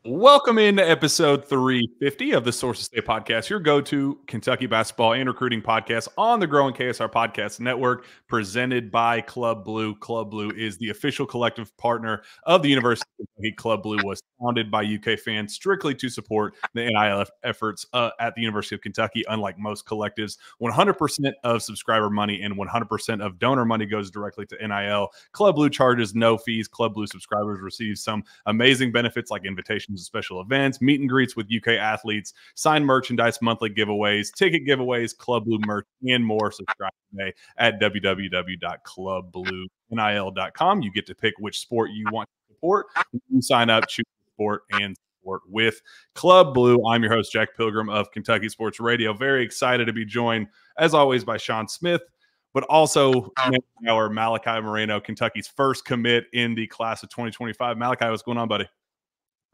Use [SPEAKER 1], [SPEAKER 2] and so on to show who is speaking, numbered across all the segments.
[SPEAKER 1] Welcome into episode 350 of the Sources State Podcast, your go-to Kentucky basketball and recruiting podcast on the growing KSR Podcast Network, presented by Club Blue. Club Blue is the official collective partner of the University of Kentucky. Club Blue was founded by UK fans strictly to support the NIL efforts at the University of Kentucky. Unlike most collectives, 100% of subscriber money and 100% of donor money goes directly to NIL. Club Blue charges no fees. Club Blue subscribers receive some amazing benefits like invitations to special events, meet and greets with UK athletes, signed merchandise, monthly giveaways, ticket giveaways, Club Blue merch, and more. Subscribe today at www.clubbluenil.com. You get to pick which sport you want to support. When you sign up, choose sport and support with Club Blue. I'm your host, Jack Pilgrim of Kentucky Sports Radio. Very excited to be joined, as always, by Sean Smith, but also our Malachi Moreno, Kentucky's first commit in the class of 2025. Malachi, what's going on, buddy?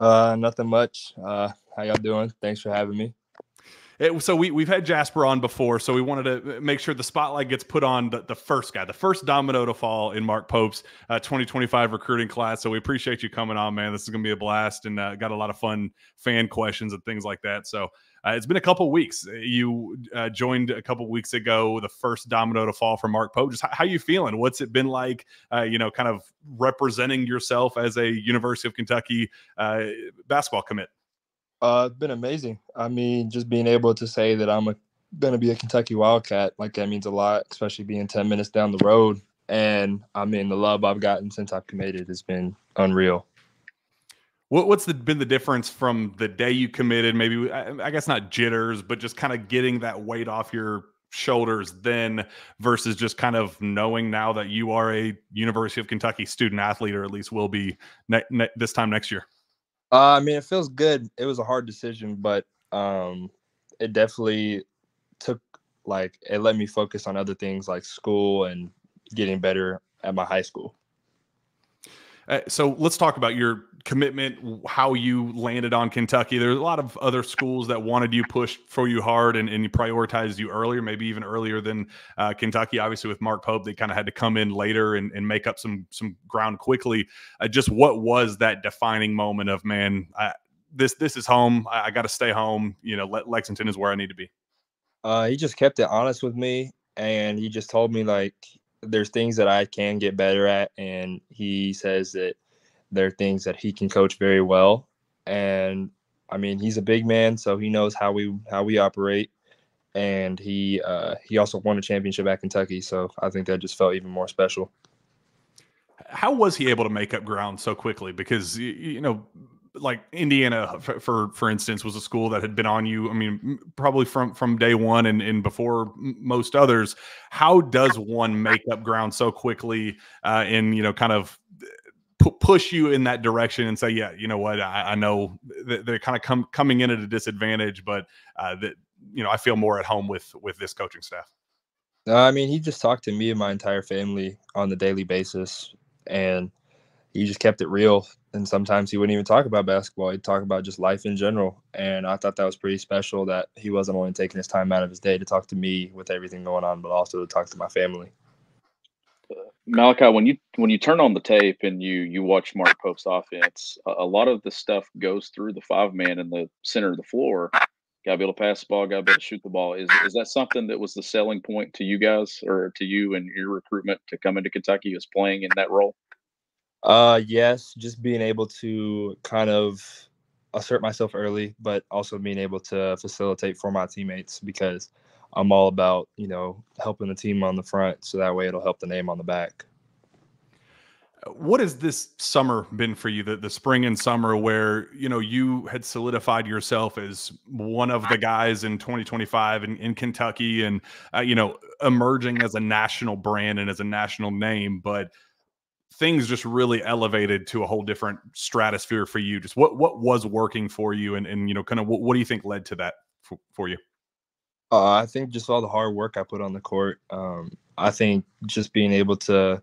[SPEAKER 2] Nothing much. How y'all doing? Thanks for having me.
[SPEAKER 1] So we've had Jasper on before, so we wanted to make sure the spotlight gets put on the first guy, the first domino to fall in Mark Pope's 2025 recruiting class. So we appreciate you coming on, man. This is going to be a blast, and got a lot of fun fan questions and things like that. So it's been a couple weeks. You joined a couple weeks ago, the first domino to fall from Mark Pope. Just how you feeling? What's it been like, kind of representing yourself as a University of Kentucky basketball commit?
[SPEAKER 2] It's been amazing. I mean, just being able to say that I'm going to be a Kentucky Wildcat, like that means a lot, especially being 10 minutes down the road. And I mean, the love I've gotten since I've committed has been unreal.
[SPEAKER 1] What's been the difference from the day you committed? Maybe, I guess not jitters, but just kind of getting that weight off your shoulders then versus just kind of knowing now that you are a University of Kentucky student athlete, or at least will be this time next year?
[SPEAKER 2] I mean, it feels good. It was a hard decision, but it definitely it let me focus on other things like school and getting better at my high school.
[SPEAKER 1] So let's talk about your commitment, how you landed on Kentucky. There's a lot of other schools that wanted you, pushed for you hard, and you prioritized you earlier, maybe even earlier than Kentucky. Obviously, with Mark Pope, they kind of had to come in later and make up some ground quickly. Just what was that defining moment of, man, this is home. I got to stay home. Lexington is where I need to be.
[SPEAKER 2] He just kept it honest with me, and he just told me, like, there's things that I can get better at, and he says that there are things that he can coach very well. And I mean, he's a big man, so he knows how we operate, and he also won a championship at Kentucky, so I think that just felt even more special.
[SPEAKER 1] How was he able to make up ground so quickly? Because like Indiana, for instance, was a school that had been on you, I mean, probably from day one and before most others. How does one make up ground so quickly and, kind of push you in that direction and say, yeah, you know what, I know that they're kind of coming in at a disadvantage, but that, I feel more at home with this coaching staff?
[SPEAKER 2] I mean, he just talked to me and my entire family on the daily basis, and he just kept it real. And sometimes he wouldn't even talk about basketball. He'd talk about just life in general. And I thought that was pretty special, that he wasn't only taking his time out of his day to talk to me with everything going on, but also to talk to my family.
[SPEAKER 3] Malachi, when you turn on the tape and you watch Mark Pope's offense, a lot of the stuff goes through the 5-man in the center of the floor. Got to be able to pass the ball, got to be able to shoot the ball. Is that something that was the selling point to you guys, or to you and your recruitment to come into Kentucky, was playing in that role?
[SPEAKER 2] Yes, just being able to kind of assert myself early, but also being able to facilitate for my teammates, because I'm all about, helping the team on the front, so that way it'll help the name on the back.
[SPEAKER 1] What has this summer been for you, the spring and summer, where, you had solidified yourself as one of the guys in 2025 in Kentucky and, emerging as a national brand and as a national name, but things just really elevated to a whole different stratosphere for you? Just what was working for you, and kind of what do you think led to that for you?
[SPEAKER 2] I think just all the hard work I put on the court. I think just being able to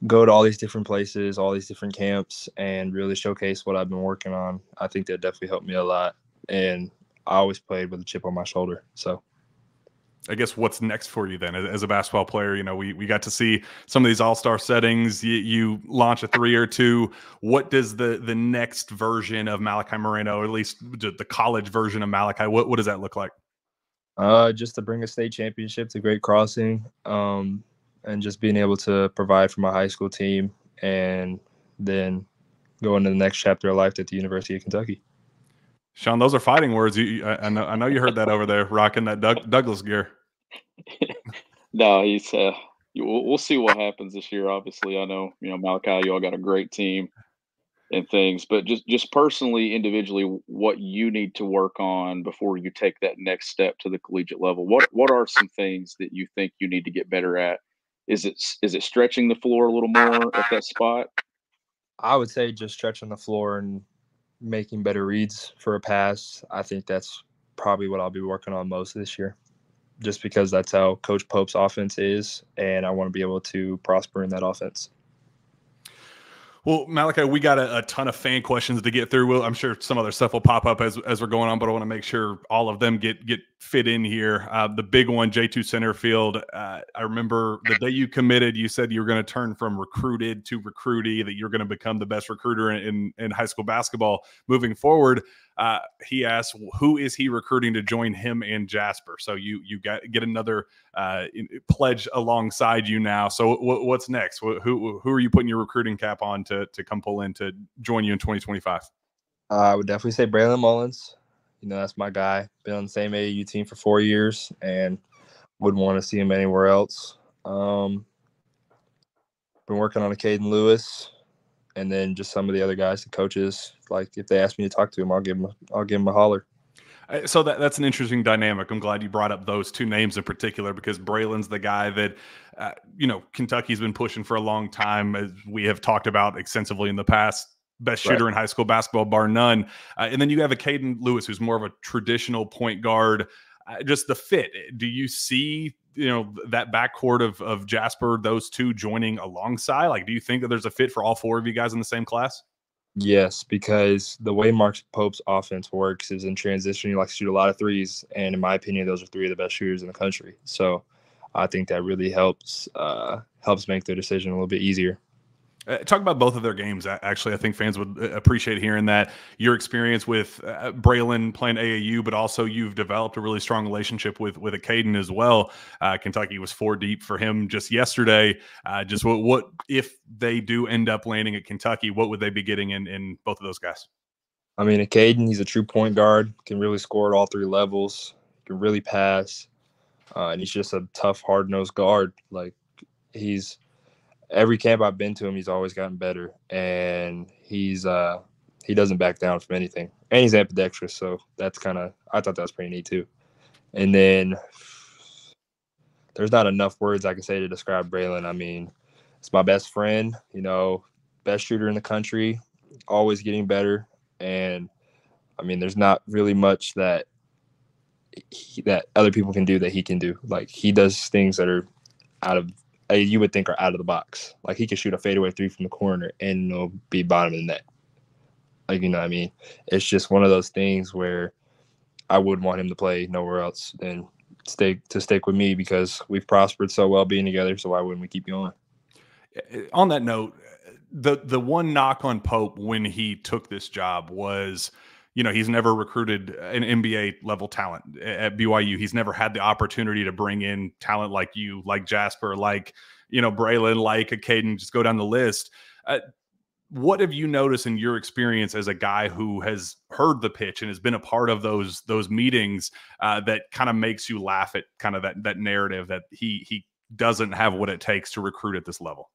[SPEAKER 2] go to all these different places, all these different camps, and really showcase what I've been working on, I think that definitely helped me a lot. And I always played with a chip on my shoulder. So
[SPEAKER 1] I guess what's next for you then as a basketball player? You know, we got to see some of these all-star settings. You launch a 3 or 2. What does the next version of Malachi Moreno, or at least the college version of Malachi, what does that look like?
[SPEAKER 2] Just to bring a state championship to Great Crossing, and just being able to provide for my high school team, and then go into the next chapter of life at the University of Kentucky.
[SPEAKER 1] Sean, those are fighting words. I know you heard that over there, rocking that Douglas gear.
[SPEAKER 3] No, he's. We'll see what happens this year. Obviously, I know Malachi. You all got a great team and things, but just personally, individually, what you need to work on before you take that next step to the collegiate level. What are some things that you think you need to get better at? Is it stretching the floor a little more at that spot?
[SPEAKER 2] I would say just stretching the floor and making better reads for a pass. I think that's probably what I'll be working on most this year, just because that's how Coach Pope's offense is, and I want to be able to prosper in that offense.
[SPEAKER 1] Well, Malachi, we got a ton of fan questions to get through. I'm sure some other stuff will pop up as we're going on, but I want to make sure all of them get fit in here. The big one, J2 Centerfield. I remember the day you committed, you said you were going to turn from recruited to recruitee, that you're going to become the best recruiter in high school basketball moving forward. He asked, who is he recruiting to join him and Jasper? So you get another pledge alongside you now. So what's next? Who are you putting your recruiting cap on to come pull in to join you in 2025?
[SPEAKER 2] I would definitely say Braylon Mullins. That's my guy. Been on the same AAU team for 4 years and wouldn't want to see him anywhere else. Been working on a Caden Lewis, and then just some of the other guys, the coaches. Like, if they ask me to talk to him, I'll give him a holler.
[SPEAKER 1] So that's an interesting dynamic. I'm glad you brought up those two names in particular, because Braylon's the guy that, Kentucky's been pushing for a long time, as we have talked about extensively in the past. Best shooter in high school basketball, bar none. And then you have a Caden Lewis, who's more of a traditional point guard. Just the fit. Do you see, that backcourt of Jasper, those two joining alongside? Like, do you think that there's a fit for all four of you guys in the same class?
[SPEAKER 2] Yes, because the way Mark Pope's offense works is in transition. He likes to shoot a lot of threes, and in my opinion, those are three of the best shooters in the country. So I think that really helps make their decision a little bit easier.
[SPEAKER 1] Talk about both of their games. Actually, I think fans would appreciate hearing that. Your experience with Braylon playing AAU, but also you've developed a really strong relationship with a Caden as well. Kentucky was 4 deep for him just yesterday. Just what if they do end up landing at Kentucky? What would they be getting in both of those guys?
[SPEAKER 2] I mean, a Caden, he's a true point guard, can really score at all 3 levels, can really pass, and he's just a tough, hard-nosed guard. Like, every camp I've been to him, he's always gotten better, and he doesn't back down from anything. And he's ambidextrous, so I thought that was pretty neat too. And then there's not enough words I can say to describe Braylon. I mean, it's my best friend, best shooter in the country, always getting better. And I mean, there's not really much that other people can do that he can do. Like, he does things that are you would think are out of the box. Like, he can shoot a fadeaway 3 from the corner and it'll be bottom of the net. Like, what I mean? It's just one of those things where I wouldn't want him to play nowhere else than stick with me, because we've prospered so well being together. So why wouldn't we keep going?
[SPEAKER 1] On that note, the one knock on Pope when he took this job was, he's never recruited an NBA level talent at BYU. He's never had the opportunity to bring in talent like you, like Jasper, like, Braylon, like a Caden, just go down the list. What have you noticed in your experience as a guy who has heard the pitch and has been a part of those meetings that kind of makes you laugh at kind of that narrative that he doesn't have what it takes to recruit at this level?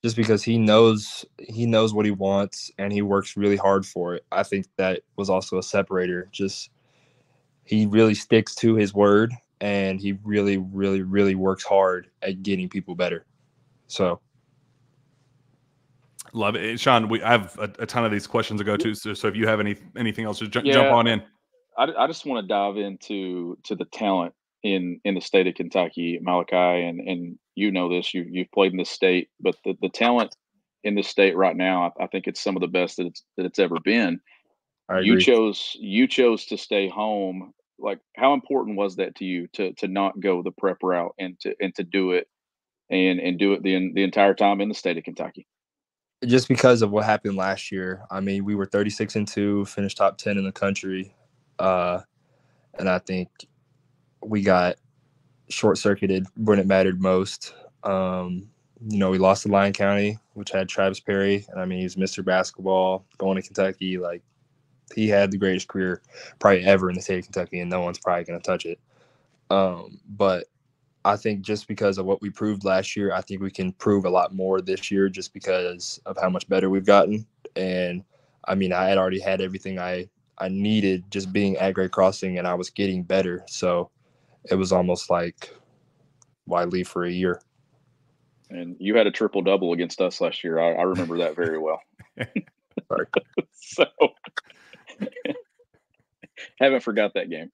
[SPEAKER 2] Just because he knows what he wants and he works really hard for it. I think that was also a separator. Just, he really sticks to his word, and he really, really, really works hard at getting people better. So.
[SPEAKER 1] Love it. Sean, I have a ton of these questions to go to. So if you have anything else, just jump on in.
[SPEAKER 3] I just want to dive into the talent in the state of Kentucky, Malachi, and this, you've played in this state, but the talent in this state right now, I think it's some of the best that it's ever been.
[SPEAKER 2] I agree.
[SPEAKER 3] You chose to stay home like how important was that to you to not go the prep route and to do it and do it the entire time in the state of Kentucky?
[SPEAKER 2] Just because of what happened last year. I mean, we were 36-2, finished top 10 in the country, and I think we got short-circuited when it mattered most. You know, we lost to Lyon County, which had Travis Perry, and I mean, he's Mr. Basketball going to Kentucky. Like, he had the greatest career probably ever in the state of Kentucky, and no one's probably going to touch it. But I think just because of what we proved last year, I think we can prove a lot more this year just because of how much better we've gotten. And, I mean, I had already had everything I needed just being at Great Crossing, and I was getting better. So it was almost like, why leave for a year?
[SPEAKER 3] And you had a triple-double against us last year. I remember that very well.
[SPEAKER 2] Sorry.
[SPEAKER 3] So haven't forgot that game.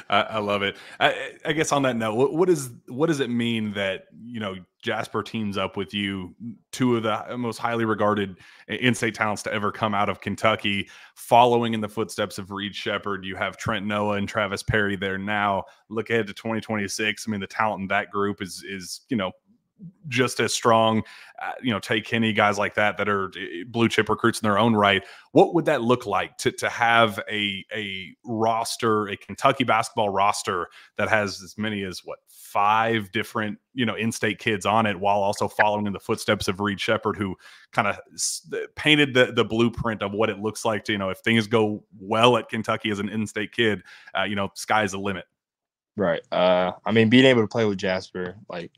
[SPEAKER 1] I love it. I guess on that note, what does it mean that, you know, Jasper teams up with you, two of the most highly regarded in-state talents to ever come out of Kentucky, following in the footsteps of Reed Shepherd? You have Trent Noah and Travis Perry there now. Look ahead to 2026. I mean, the talent in that group is you know, just as strong. You know, Tay Kenny, guys like that are blue chip recruits in their own right. What would that look like to have a roster, a Kentucky basketball roster that has as many as 5 different, you know, in-state kids on it, while also following in the footsteps of Reed Shepherd, who kind of painted the blueprint of what it looks like to, you know, if things go well at Kentucky as an in-state kid, you know, sky's the limit.
[SPEAKER 2] Right. I mean, being able to play with Jasper, like,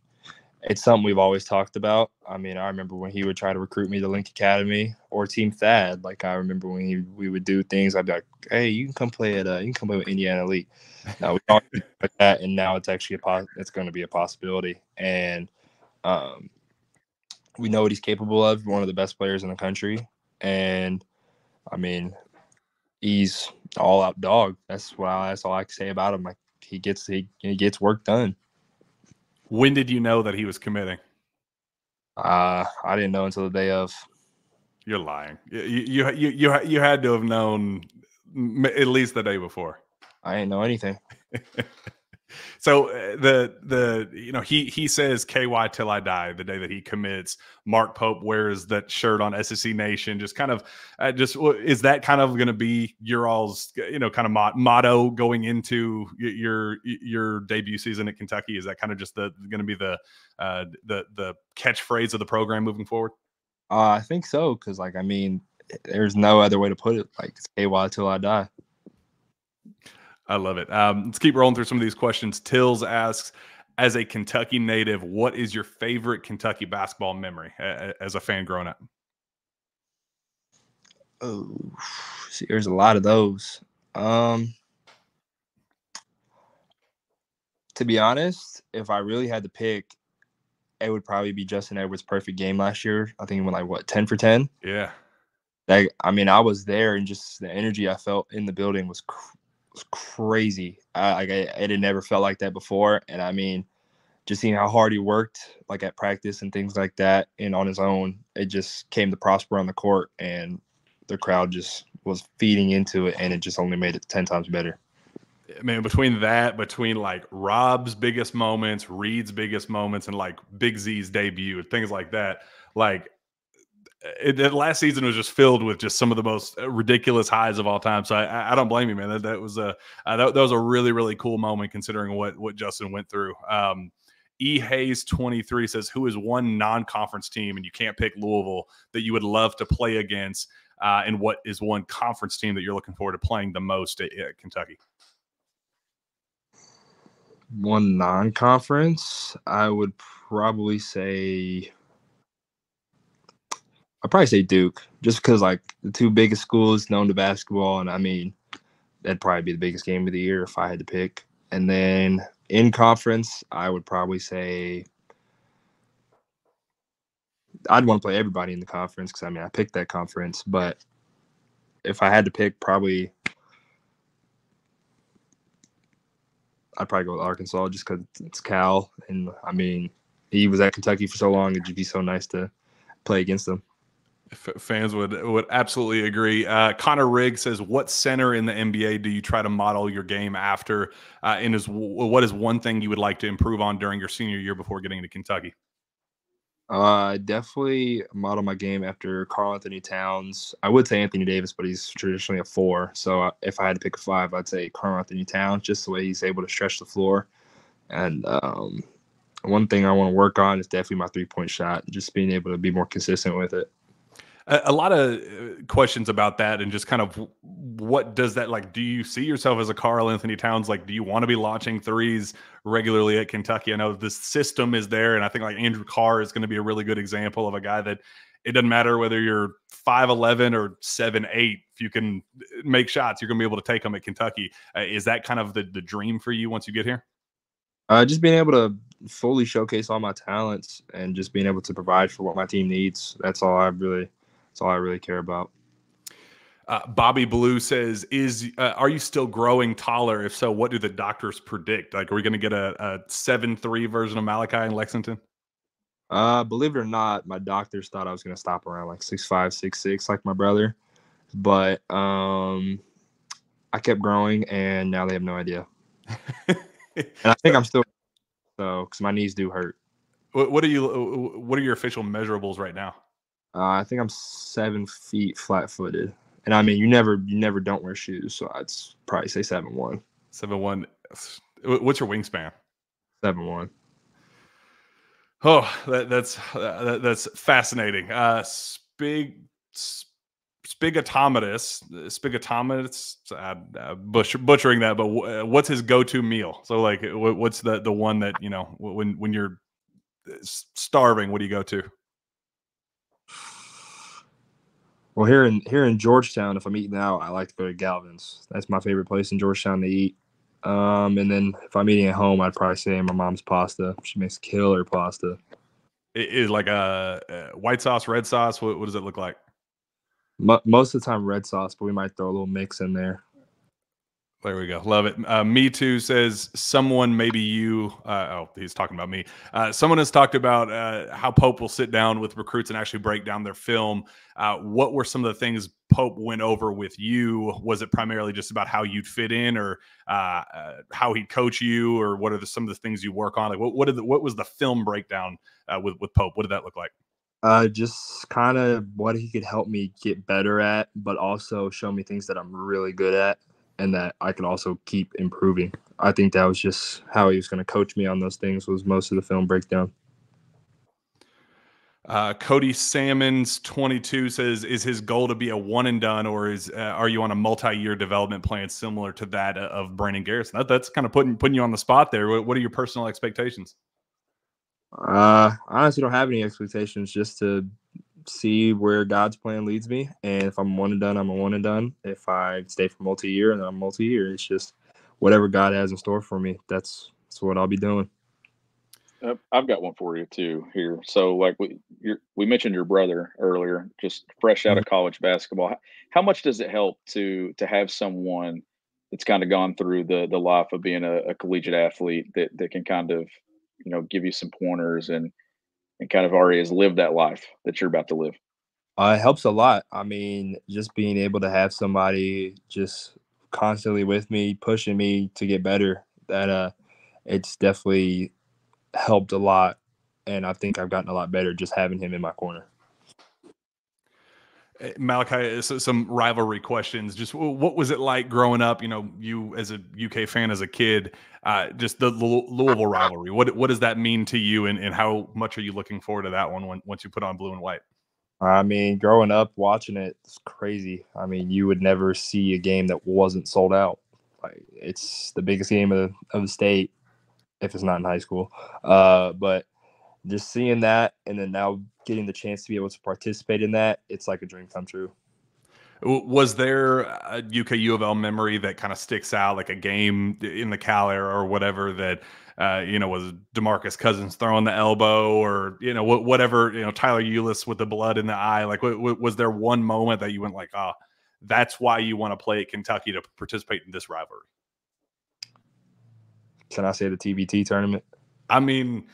[SPEAKER 2] it's something we've always talked about. I mean, I remember when he would try to recruit me to Link Academy or Team Thad. Like, I remember when we would do things, I'd be like, "Hey, you can come play with Indiana Elite." Now we always do like that, and now it's actually it's going to be a possibility. And we know what he's capable of. One of the best players in the country, and I mean, he's all out dog. That's all I can say about him. Like, he gets work done.
[SPEAKER 1] When did you know that he was committing?
[SPEAKER 2] I didn't know until the day of.
[SPEAKER 1] You're lying. You had to have known at least the day before.
[SPEAKER 2] I didn't know anything.
[SPEAKER 1] So the you know, he says KY till I die the day that he commits. Mark Pope wears that shirt on SEC Nation. Just kind of is that kind of going to be your all's, you know, kind of motto going into your debut season at Kentucky? Is that kind of just going to be the catchphrase of the program moving forward?
[SPEAKER 2] I think so, because, like, I mean, there's no other way to put it. Like, it's KY till I die.
[SPEAKER 1] I love it. Let's keep rolling through some of these questions. Tills asks, as a Kentucky native, what is your favorite Kentucky basketball memory as a fan growing up?
[SPEAKER 2] Oh, see, there's a lot of those. To be honest, if I really had to pick, it would probably be Justin Edwards' perfect game last year. I think he went like 10 for 10.
[SPEAKER 1] Yeah.
[SPEAKER 2] Like, I mean, I was there, and just the energy I felt in the building was crazy. I had never felt like that before. And I mean, just seeing how hard he worked, like at practice and things like that, and on his own, it just came to prosper on the court, and the crowd just was feeding into it, and it just only made it 10 times better.
[SPEAKER 1] Man, between like Rob's biggest moments, Reed's biggest moments, and like Big Z's debut and things like that, like last season was just filled with just some of the most ridiculous highs of all time. So I don't blame you, man. That was a really, really cool moment considering what Justin went through. E Hayes 23 says, who is one non-conference team, and you can't pick Louisville, that you would love to play against, and what is one conference team that you're looking forward to playing the most at Kentucky?
[SPEAKER 2] One non-conference, I would probably say Duke, just because, like, the two biggest schools known to basketball, and I mean, that'd probably be the biggest game of the year if I had to pick. And then in conference, I would probably say I'd want to play everybody in the conference, because I mean, I picked that conference, but if I had to pick, I'd probably go with Arkansas, just because it's Cal, and I mean, he was at Kentucky for so long, it'd just be so nice to play against him.
[SPEAKER 1] Fans would absolutely agree. Connor Rigg says, "What center in the NBA do you try to model your game after? And what is one thing you would like to improve on during your senior year before getting into Kentucky?"
[SPEAKER 2] Definitely model my game after Karl Anthony Towns. I would say Anthony Davis, but he's traditionally a 4. So if I had to pick a 5, I'd say Karl Anthony Towns, just the way he's able to stretch the floor. And one thing I want to work on is definitely my 3-point shot, just being able to be more consistent with it.
[SPEAKER 1] A lot of questions about that, and just kind of what does that like? Do you see yourself as a Karl Anthony Towns? Like, do you want to be launching threes regularly at Kentucky? I know this system is there, and I think like Andrew Carr is going to be a really good example of a guy that it doesn't matter whether you're 5'11" or 7'8". If you can make shots, you're going to be able to take them at Kentucky. Is that kind of the dream for you once you get here?
[SPEAKER 2] Just being able to fully showcase all my talents and just being able to provide for what my team needs. That's all I really care about.
[SPEAKER 1] Bobby Blue says, are you still growing taller? If so, what do the doctors predict? Like, are we going to get a 7'3" version of Malachi in Lexington?
[SPEAKER 2] Believe it or not, my doctors thought I was going to stop around like 6'5", 6'6", like my brother. But I kept growing, and now they have no idea. And I think I'm still because my knees do hurt.
[SPEAKER 1] What are your official measurables right now?
[SPEAKER 2] I think I'm 7 feet flat-footed, and I mean you never don't wear shoes, so I'd probably say 7'1".
[SPEAKER 1] 7'1". What's your wingspan?
[SPEAKER 2] 7'1".
[SPEAKER 1] Oh, that's fascinating. Spigatometus, butchering that, but what's his go-to meal? So like, what's the one that, you know, when you're starving, what do you go to?
[SPEAKER 2] Well, here in Georgetown, if I'm eating out, I like to go to Galvin's. That's my favorite place in Georgetown to eat. And then if I'm eating at home, I'd probably say my mom's pasta. She makes killer pasta.
[SPEAKER 1] It is like a white sauce, red sauce. What does it look like?
[SPEAKER 2] Most of the time red sauce, but we might throw a little mix in there.
[SPEAKER 1] There we go. Love it. Me Too says, someone, maybe you, he's talking about me. Someone has talked about how Pope will sit down with recruits and actually break down their film. What were some of the things Pope went over with you? Was it primarily just about how you'd fit in, or how he'd coach you, or what are some of the things you work on? Like what was the film breakdown with Pope? What did that look like?
[SPEAKER 2] Just kind of what he could help me get better at, but also show me things that I'm really good at and that I could also keep improving. I think that was just how he was going to coach me on those things, was most of the film breakdown.
[SPEAKER 1] Cody Salmons 22 says, is his goal to be a one and done, or are you on a multi-year development plan similar to that of Brandon Garrison? That's kind of putting you on the spot there. What are your personal expectations?
[SPEAKER 2] I honestly don't have any expectations, just to see where God's plan leads me. And if I'm one and done, I'm a one and done. If I stay for multi-year, then I'm multi-year. It's just whatever God has in store for me. That's what I'll be doing.
[SPEAKER 3] I've got one for you too here. So like we mentioned your brother earlier, just fresh out of college basketball. How much does it help to have someone that's kind of gone through the life of being a collegiate athlete that can kind of, you know, give you some pointers and kind of already has lived that life that you're about to live?
[SPEAKER 2] It helps a lot. I mean, just being able to have somebody just constantly with me, pushing me to get better, that it's definitely helped a lot. And I think I've gotten a lot better just having him in my corner.
[SPEAKER 1] Malachi, some rivalry questions. Just what was it like growing up? You know, you as a UK fan as a kid, just the Louisville rivalry. What does that mean to you, and how much are you looking forward to that one once you put on blue and white?
[SPEAKER 2] I mean, growing up watching it's crazy. I mean, you would never see a game that wasn't sold out. Like, it's the biggest game of the state, if it's not in high school. But just seeing that, and then now getting the chance to be able to participate in that, it's like a dream come true.
[SPEAKER 1] Was there a UK U of L memory that kind of sticks out, like a game in the Cal era or whatever that, was DeMarcus Cousins throwing the elbow, or, whatever, Tyler Ulis with the blood in the eye? Like, was there one moment that you went like, oh, that's why you want to play at Kentucky, to participate in this rivalry?
[SPEAKER 2] Can I say the TBT tournament?
[SPEAKER 1] I mean,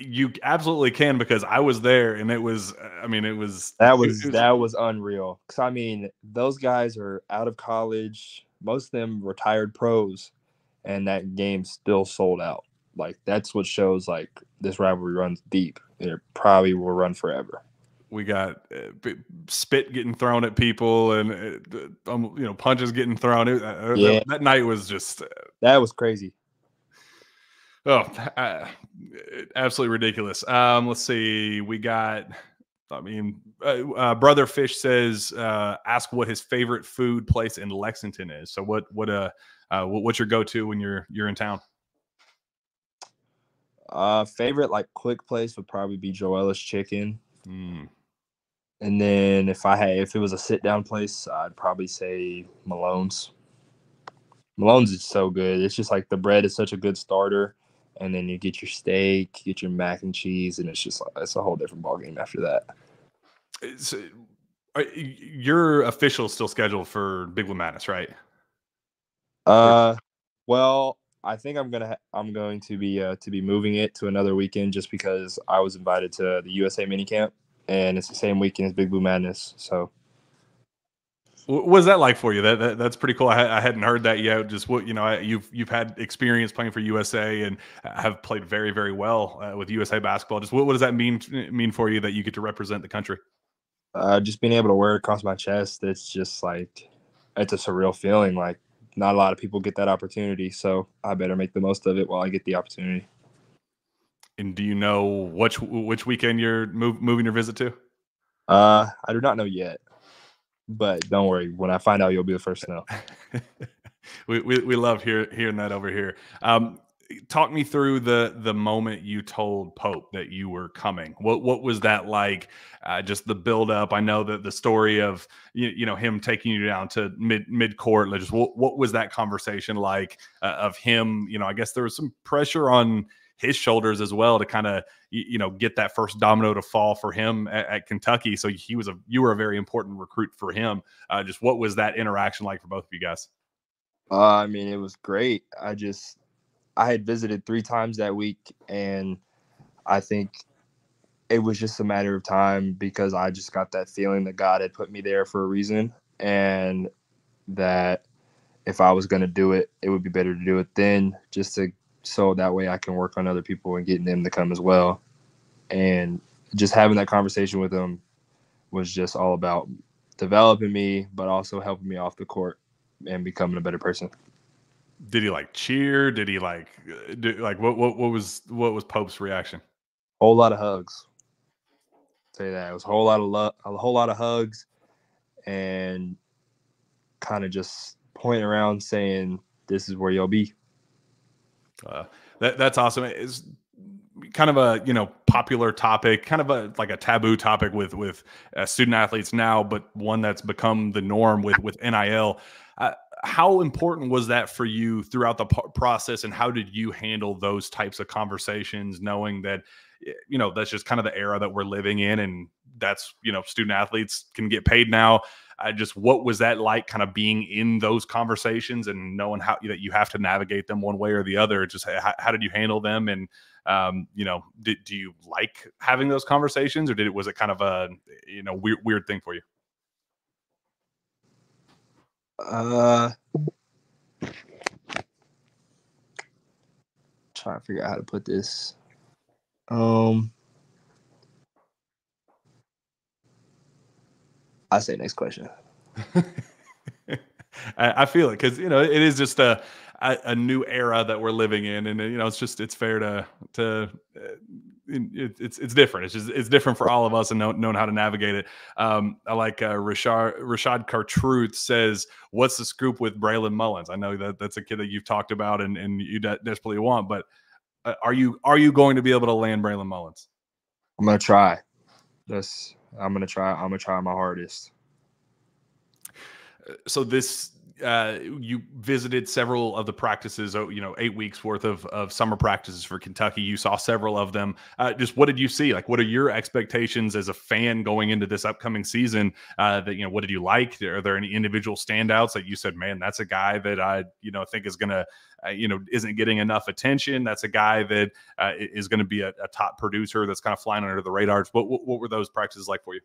[SPEAKER 1] You absolutely can, because I was there, and it was. I mean, it was
[SPEAKER 2] that was unreal. Because I mean, those guys are out of college. Most of them retired pros, and that game still sold out. Like that's what shows like this rivalry runs deep. It probably will run forever.
[SPEAKER 1] We got spit getting thrown at people, and punches getting thrown. That night was just
[SPEAKER 2] that was crazy.
[SPEAKER 1] Absolutely ridiculous. Let's see. We got. I mean, Brother Fish says, ask what his favorite food place in Lexington is. So what's your go-to when you're in town?
[SPEAKER 2] Favorite like quick place would probably be Joella's Chicken. And then if it was a sit down place, I'd probably say Malone's. Malone's is so good. It's just like the bread is such a good starter, and then you get your steak, get your mac and cheese, and it's a whole different ballgame after that.
[SPEAKER 1] Your official still scheduled for Big Blue Madness, right?
[SPEAKER 2] Well, I think I'm going to be moving it to another weekend just because I was invited to the USA minicamp, and it's the same weekend as Big Blue Madness. So,
[SPEAKER 1] what was that like for you? That's pretty cool. I hadn't heard that yet. Just you've had experience playing for USA and have played very, very well with USA basketball. Just what does that mean for you that you get to represent the country?
[SPEAKER 2] Just being able to wear it across my chest, it's just like it's a surreal feeling. Like not a lot of people get that opportunity, so I better make the most of it while I get the opportunity.
[SPEAKER 1] And do you know which weekend you're moving your visit to?
[SPEAKER 2] I do not know yet, but don't worry. When I find out, you'll be the first to know.
[SPEAKER 1] we love hearing that over here. Talk me through the moment you told Pope that you were coming. What was that like? Just the build up. I know that the story of him taking you down to mid court. Just what was that conversation like of him? I guess there was some pressure on his shoulders as well to kind of get that first domino to fall for him at Kentucky. So you were a very important recruit for him. Just what was that interaction like for both of you guys?
[SPEAKER 2] I mean, it was great. I had visited 3 times that week, and I think it was just a matter of time because I just got that feeling that God had put me there for a reason, and that if I was going to do it, it would be better to do it then, so that way I can work on other people and getting them to come as well. And just having that conversation with him was just all about developing me, but also helping me off the court and becoming a better person.
[SPEAKER 1] Did he cheer? Did he what was Pope's reaction?
[SPEAKER 2] Whole lot of hugs. Say that. It was a whole lot of hugs, and kind of just pointing around saying, "This is where you'll be."
[SPEAKER 1] That's awesome. It's kind of a popular topic, kind of a taboo topic with student athletes now, but one that's become the norm with NIL. How important was that for you throughout the process, and how did you handle those types of conversations, knowing that that's just kind of the era that we're living in, and that's student athletes can get paid now? What was that like, kind of being in those conversations and knowing how that you have to navigate them one way or the other? Just how did you handle them? And do you like having those conversations, or was it kind of a weird thing for you?
[SPEAKER 2] Trying to figure out how to put this. I say next question.
[SPEAKER 1] I feel it because it is just a new era that we're living in, and it's fair to it's different. It's different for all of us, and knowing how to navigate it. I like Rashad Cartruth says, "What's the scoop with Braylon Mullins?" I know that's a kid that you've talked about and you desperately want, but are you going to be able to land Braylon Mullins?
[SPEAKER 2] I'm gonna try. I'm gonna try my hardest.
[SPEAKER 1] So this, you visited several of the practices, 8 weeks worth of summer practices for Kentucky. You saw several of them. Just what did you see? Like, what are your expectations as a fan going into this upcoming season? What did you like? Are there any individual standouts that you said, man, that's a guy that I, think is going to, isn't getting enough attention. That's a guy that is going to be a top producer that's kind of flying under the radars. What were those practices like for you?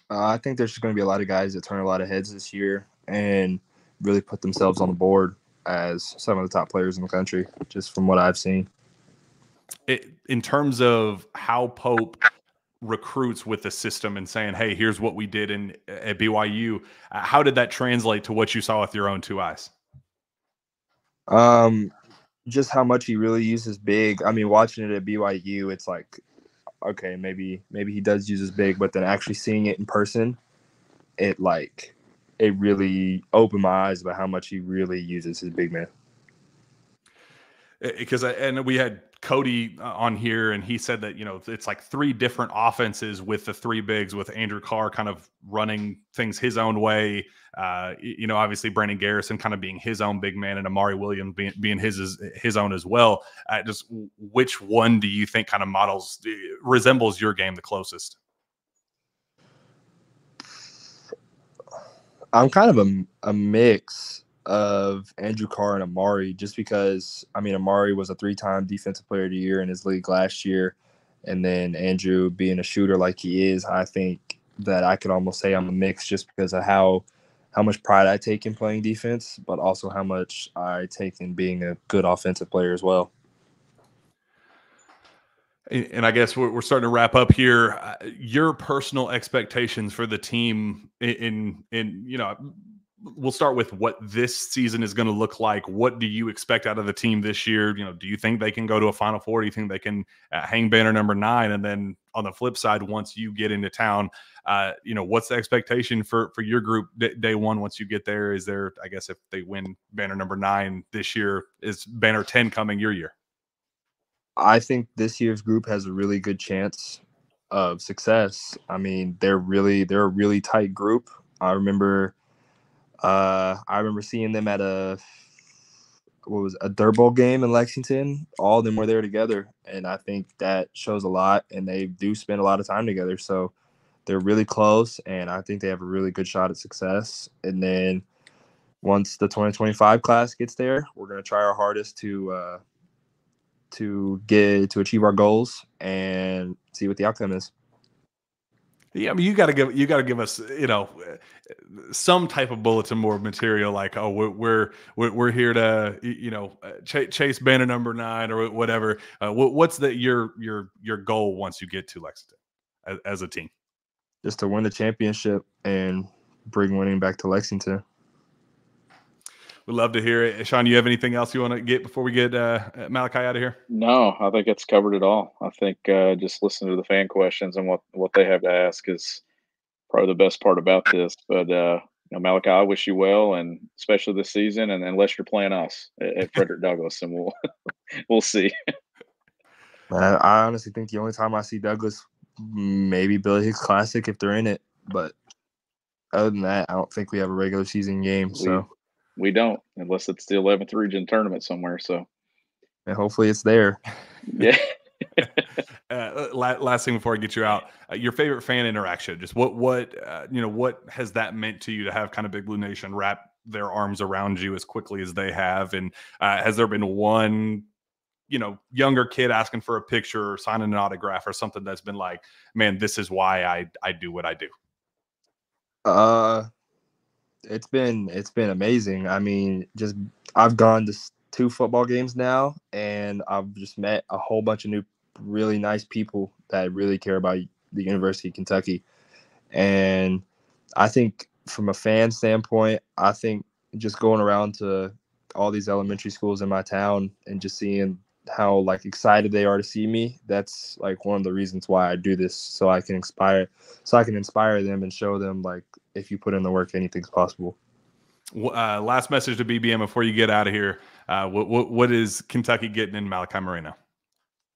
[SPEAKER 2] I think there's going to be a lot of guys that turn a lot of heads this year and really put themselves on the board as some of the top players in the country, just from what I've seen.
[SPEAKER 1] In terms of how Pope recruits with the system and saying, hey, here's what we did at BYU, how did that translate to what you saw with your own two eyes?
[SPEAKER 2] Just how much he really uses big. I mean, watching it at BYU, it's like, okay, maybe he does use his big, but then actually seeing it in person, it really opened my eyes about how much he really uses his big man.
[SPEAKER 1] Because we had Cody on here, and he said that it's like three different offenses with the three bigs, with Andrew Carr kind of running things his own way. Obviously Brandon Garrison kind of being his own big man, and Amari Williams being his own as well. Just which one do you think kind of resembles your game the closest?
[SPEAKER 2] I'm kind of a mix of Andrew Carr and Amari, just because, I mean, Amari was a 3-time Defensive Player of the Year in his league last year. And then Andrew being a shooter like he is, I think that I could almost say I'm a mix, just because of how much pride I take in playing defense, but also how much I take in being a good offensive player as well.
[SPEAKER 1] And I guess we're starting to wrap up here. Your personal expectations for the team we'll start with what this season is going to look like. What do you expect out of the team this year? Do you think they can go to a Final Four? Do you think they can hang banner number 9? And then on the flip side, once you get into town, what's the expectation for your group day one once you get there? Is there, I guess, if they win banner number 9 this year, is banner 10 coming your year?
[SPEAKER 2] I think this year's group has a really good chance of success. I mean, they're a really tight group. I remember seeing them at a dirt bowl game in Lexington. All of them were there together, and I think that shows a lot, and they do spend a lot of time together. So they're really close, and I think they have a really good shot at success. And then once the 2025 class gets there, we're going to try our hardest to achieve our goals and see what the outcome is.
[SPEAKER 1] Yeah, I mean, you got to give us, some type of bulletin board material, like, oh, we're here to, chase banner number 9 or whatever. What's your goal once you get to Lexington as a team?
[SPEAKER 2] Just to win the championship and bring winning back to Lexington.
[SPEAKER 1] We'd love to hear it. Sean, you have anything else you want to get before we get Malachi out of here?
[SPEAKER 3] No, I think it's covered it all. I think just listening to the fan questions and what they have to ask is probably the best part about this. But Malachi, I wish you well, and especially this season. And unless you're playing us at Frederick Douglass, and we'll see.
[SPEAKER 2] I honestly think the only time I see Douglass, maybe Billy Hicks Classic if they're in it. But other than that, I don't think we have a regular season game.
[SPEAKER 3] We don't, unless it's the 11th region tournament somewhere. So,
[SPEAKER 2] and hopefully it's there.
[SPEAKER 3] Yeah.
[SPEAKER 1] Last thing before I get you out, your favorite fan interaction. Just what has that meant to you to have kind of Big Blue Nation wrap their arms around you as quickly as they have? And has there been one, younger kid asking for a picture or signing an autograph or something that's been like, man, this is why I do what I do?
[SPEAKER 2] It's been amazing. I mean, just I've gone to 2 football games now, and I've just met a whole bunch of new, really nice people that really care about the University of Kentucky. And I think from a fan standpoint, I think just going around to all these elementary schools in my town and just seeing how excited they are to see me, that's one of the reasons why I do this, so I can inspire them and show them if you put in the work, anything's possible.
[SPEAKER 1] Last message to BBM before you get out of here. What is Kentucky getting in Malachi Moreno?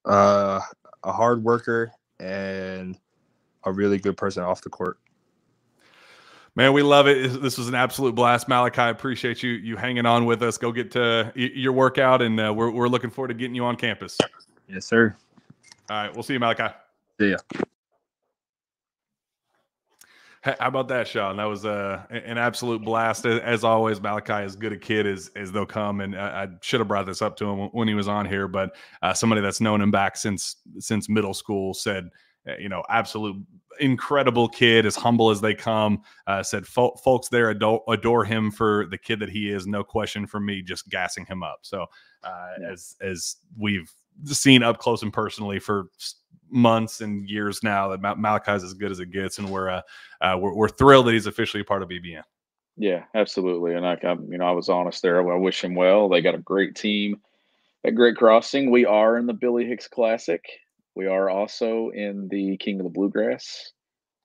[SPEAKER 2] A hard worker and a really good person off the court.
[SPEAKER 1] Man, we love it. This was an absolute blast, Malachi. I appreciate you hanging on with us. Go get to your workout, and we're looking forward to getting you on campus.
[SPEAKER 2] Yes, sir.
[SPEAKER 1] All right, we'll see you, Malachi.
[SPEAKER 2] See ya.
[SPEAKER 1] How about that, Sean? That was an absolute blast. As always, Malachi, as good a kid as they'll come, and I should have brought this up to him when he was on here, but somebody that's known him back since middle school said, absolute incredible kid, as humble as they come. Said folks there adore him for the kid that he is. No question from me, just gassing him up. So as we've seen up close and personally for months and years now, that Malachi's as good as it gets, and we're thrilled that he's officially a part of BBN.
[SPEAKER 3] Yeah, absolutely. And I was honest there. I wish him well. They got a great team at Great Crossing. We are in the Billy Hicks Classic. We are also in the King of the Bluegrass,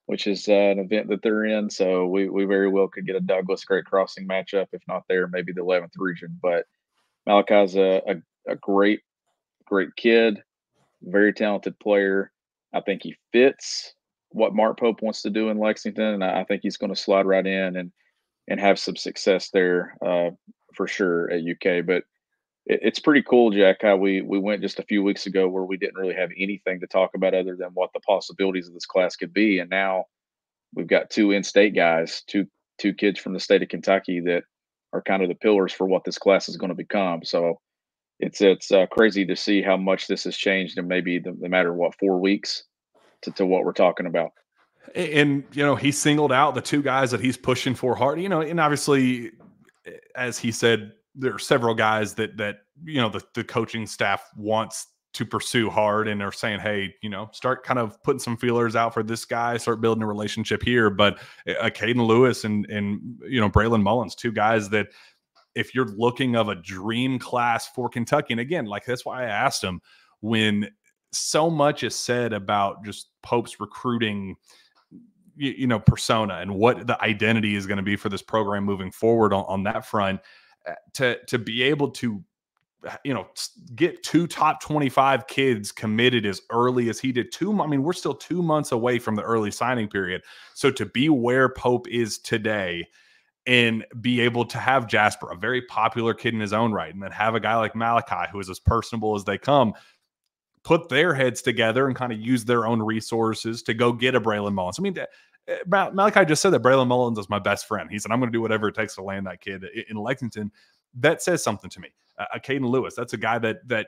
[SPEAKER 3] which is an event that they're in. So we very well could get a Douglas Great Crossing matchup, if not there, maybe the 11th region. But Malachi's a great kid, very talented player. I think he fits what Mark Pope wants to do in Lexington, and I think he's going to slide right in and have some success there for sure at UK. But it's pretty cool, Jack, how we went just a few weeks ago where we didn't really have anything to talk about other than what the possibilities of this class could be, and now we've got two in-state guys, two kids from the state of Kentucky that are kind of the pillars for what this class is going to become. So it's crazy to see how much this has changed in maybe the matter of what 4 weeks to what we're talking about.
[SPEAKER 1] And he singled out the two guys that he's pushing for hard. And obviously, as he said, there are several guys that the coaching staff wants to pursue hard and are saying, hey, start kind of putting some feelers out for this guy, start building a relationship here. But Caden Lewis and Braylon Mullins, two guys that, if you're looking of a dream class for Kentucky, and again, like that's why I asked him, when so much is said about just Pope's recruiting persona and what the identity is going to be for this program moving forward on that front, to be able to get two top 25 kids committed as early as he did. We're still 2 months away from the early signing period. So to be where Pope is today and be able to have Jasper, a very popular kid in his own right, and then have a guy like Malachi, who is as personable as they come, put their heads together and kind of use their own resources to go get a Braylon Mullins. Malachi just said that Braylon Mullins is my best friend. He said, I'm going to do whatever it takes to land that kid in Lexington. That says something to me. Caden Lewis, that's a guy that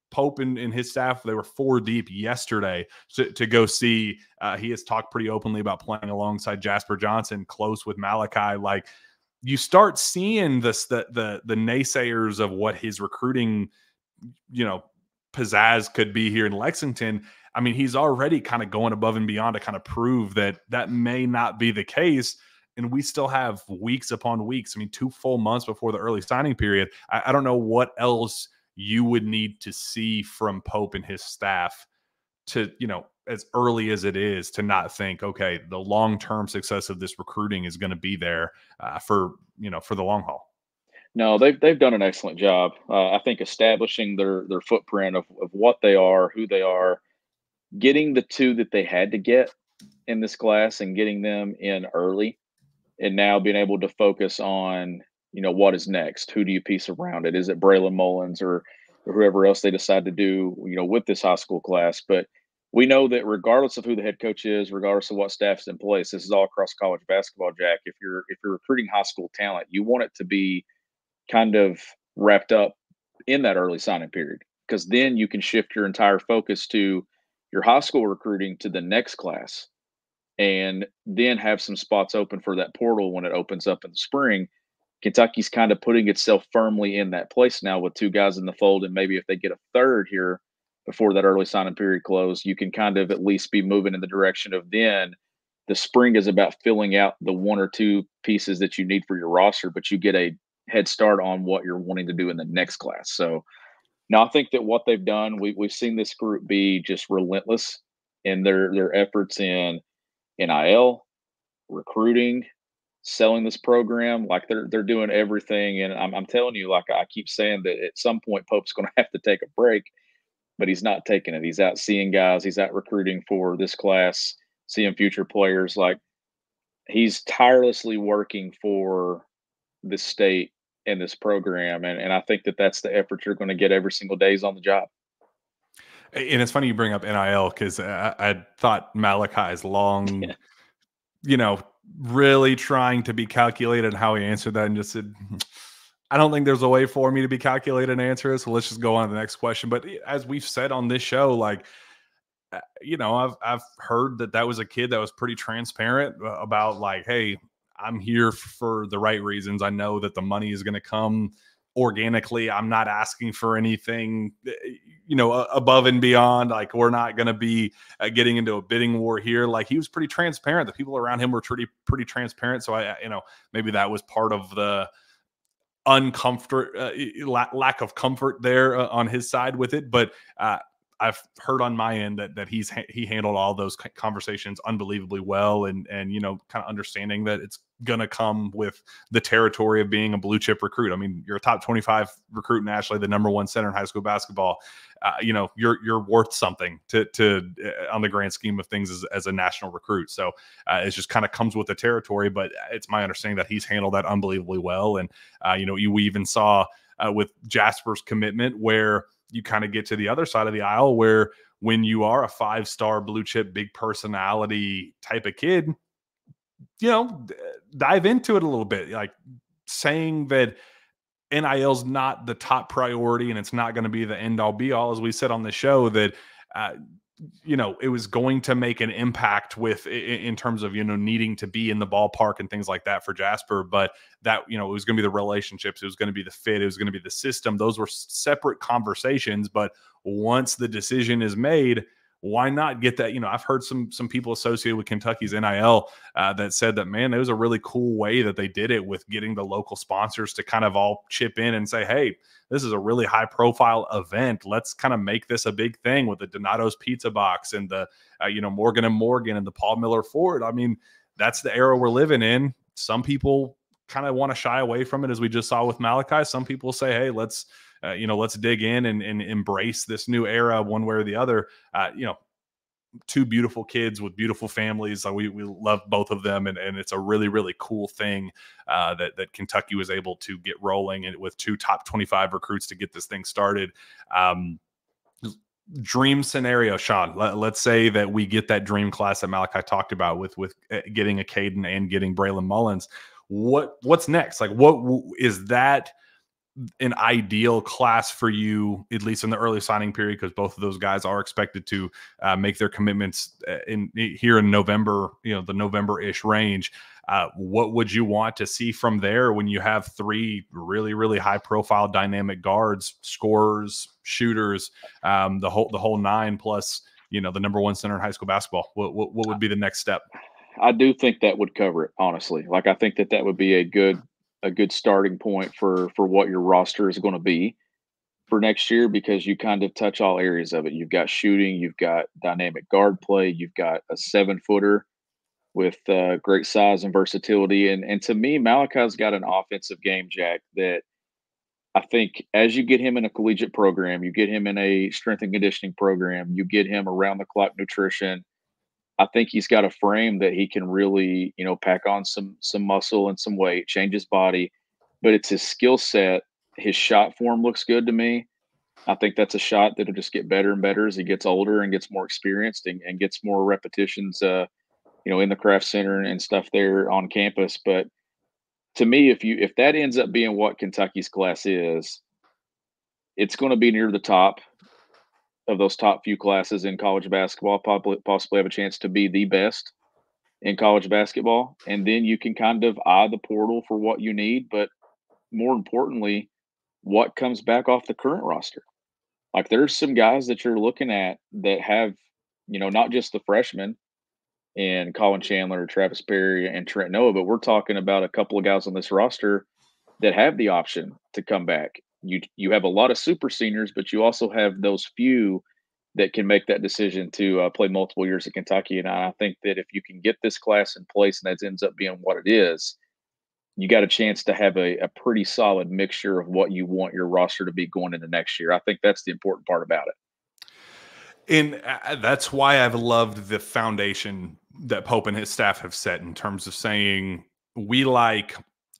[SPEAKER 1] Pope and his staff, they were 4 deep yesterday to go see. He has talked pretty openly about playing alongside Jasper Johnson, close with Malachi. Like, you start seeing this, the naysayers of what his recruiting, pizzazz could be here in Lexington. He's already kind of going above and beyond to kind of prove that may not be the case. And we still have weeks upon weeks. 2 full months before the early signing period. I don't know what else you would need to see from Pope and his staff to, as early as it is, to not think, okay, the long-term success of this recruiting is going to be there for the long haul.
[SPEAKER 3] No, they've done an excellent job. I think establishing their footprint of what they are, who they are, getting the two that they had to get in this class and getting them in early, and now being able to focus on, what is next? Who do you piece around it? Is it Braylon Mullins or whoever else they decide to do, with this high school class? But we know that regardless of who the head coach is, regardless of what staff's in place, this is all across college basketball, Jack. If you're recruiting high school talent, you want it to be kind of wrapped up in that early signing period, because then you can shift your entire focus to your high school recruiting to the next class, and then have some spots open for that portal when it opens up in the spring. Kentucky's kind of putting itself firmly in that place now with 2 guys in the fold, and maybe if they get a third here before that early signing period close, you can kind of at least be moving in the direction of, then the spring is about filling out the 1 or 2 pieces that you need for your roster, but you get a head start on what you're wanting to do in the next class. So now I think that what they've done, we've seen this group be just relentless in their efforts in NIL, recruiting, selling this program. Like, they're doing everything. And I'm telling you, like I keep saying, that at some point Pope's going to have to take a break, but he's not taking it. He's out seeing guys. He's out recruiting for this class, seeing future players. Like, he's tirelessly working for the state and this program, and I think that that's the effort you're going to get every single day he's on the job.
[SPEAKER 1] And it's funny you bring up NIL because I thought Malachi's long, you know, really trying to be calculated in how he answered that and just said, I don't think there's a way for me to be calculated and answer it. So let's just go on to the next question. But as we've said on this show, like, you know, I've heard that was a kid that was pretty transparent about like, hey, I'm here for the right reasons. I know that the money is going to come organically. I'm not asking for anything, you know, above and beyond. Like, we're not going to be getting into a bidding war here. Like, he was pretty transparent. The people around him were pretty transparent. So you know, maybe that was part of the lack of comfort there on his side with it. But I've heard on my end that he handled all those conversations unbelievably well, and you know, kind of understanding that it's gonna come with the territory of being a blue chip recruit. I mean, you're a top 25 recruit nationally, the #1 center in high school basketball. You know, you're worth something to on the grand scheme of things as a national recruit. So it just kind of comes with the territory. But it's my understanding that he's handled that unbelievably well. And you know, we even saw with Jasper's commitment where you kind of get to the other side of the aisle where when you are a 5-star blue chip, big personality type of kid, you know, dive into it a little bit, like saying that NIL's not the top priority and it's not going to be the end all be all, as we said on the show, that, you know, it was going to make an impact with in terms of, you know, needing to be in the ballpark and things like that for Jasper. But that, you know, it was going to be the relationships, it was going to be the fit, it was going to be the system. Those were separate conversations. But once the decision is made, why not get that? You know, I've heard some people associated with Kentucky's NIL that said that, man, it was a really cool way that they did it with getting the local sponsors to kind of all chip in and say, hey, this is a really high profile event. Let's kind of make this a big thing with the Donato's Pizza Box and the, you know, Morgan and Morgan and the Paul Miller Ford. I mean, that's the era we're living in. Some people kind of want to shy away from it, as we just saw with Malachi. Some people say, hey, let's dig in and embrace this new era one way or the other. You know, two beautiful kids with beautiful families. We love both of them. And it's a really, really cool thing that Kentucky was able to get rolling, and with 2 top 25 recruits to get this thing started. Dream scenario, Sean, let's say that we get that dream class that Malachi talked about with getting a Caden and getting Braylon Mullins. What's next? Like, what is that an ideal class for you, at least in the early signing period, because both of those guys are expected to make their commitments here in November, you know, the November-ish range. What would you want to see from there when you have 3 really, really high-profile dynamic guards, scorers, shooters, the whole 9, plus, you know, the #1 center in high school basketball? What would be the next step?
[SPEAKER 3] I do think that would cover it, honestly. Like, I think that would be a good starting point for what your roster is going to be for next year, because you kind of touch all areas of it. You've got shooting, you've got dynamic guard play, you've got a 7-footer with great size and versatility. And to me, Malachi's got an offensive game, Jack, that I think as you get him in a collegiate program, you get him in a strength and conditioning program, you get him around the clock nutrition. I think he's got a frame that he can really, you know, pack on some muscle and some weight, change his body, but it's his skill set. His shot form looks good to me. I think that's a shot that'll just get better and better as he gets older and gets more experienced and gets more repetitions, you know, in the craft center and stuff there on campus. But to me, if that ends up being what Kentucky's class is, it's going to be near the top of those top few classes in college basketball. Possibly have a chance to be the best in college basketball. And then you can kind of eye the portal for what you need, but more importantly, what comes back off the current roster. Like, there's some guys that you're looking at that have, you know, not just the freshmen and Colin Chandler, Travis Perry, and Trent Noah, but we're talking about a couple of guys on this roster that have the option to come back. You have a lot of super seniors, but you also have those few that can make that decision to play multiple years at Kentucky. And I think that if you can get this class in place and that ends up being what it is, you got a chance to have a pretty solid mixture of what you want your roster to be going into next year. I think that's the important part about it.
[SPEAKER 1] And that's why I've loved the foundation that Pope and his staff have set in terms of saying we like